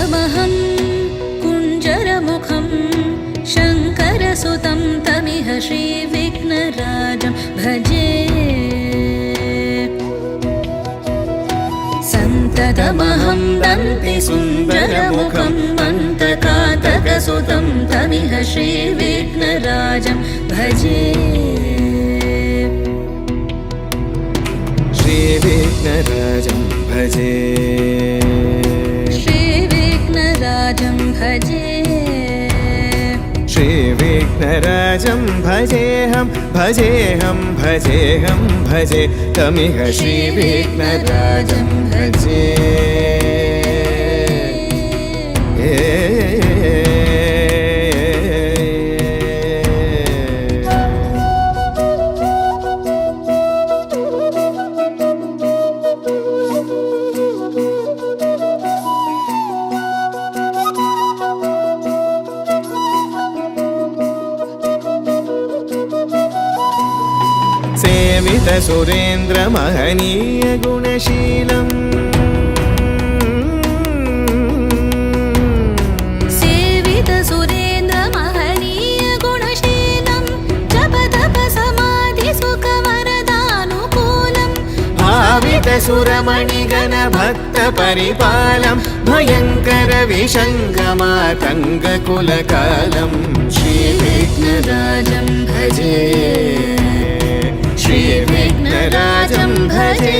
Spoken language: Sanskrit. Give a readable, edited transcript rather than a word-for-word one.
सन्ततमहं कुञ्जरमुखं शङ्करसुतं तमिह श्रीविघ्नराजं भजे सन्ततमहं दन्तिसुन्दरमुखं मन्तकातकसुतं तमिह श्रीविघ्नराजं भजे श्रीविघ्नराजं भजे श्रीविघ्नराजं भजे श्रीविघ्नराजं भजेऽहं भजेऽहं भजेऽहं भजे तमिह श्रीविघ्नराजं भजे सेवित सुरेन्द्र महनीय गुणशीलम् सेवित सुरेन्द्र महनीय गुणशीलं जप तप समाधि सुख वरदानुकूलम् भावित सुरमणिगण भक्त परिपालं भयङ्कर विशङ्गमातङ्ग कुलकालं श्रीविघ्नराजं भजे श्रीविघ्नराजं भजे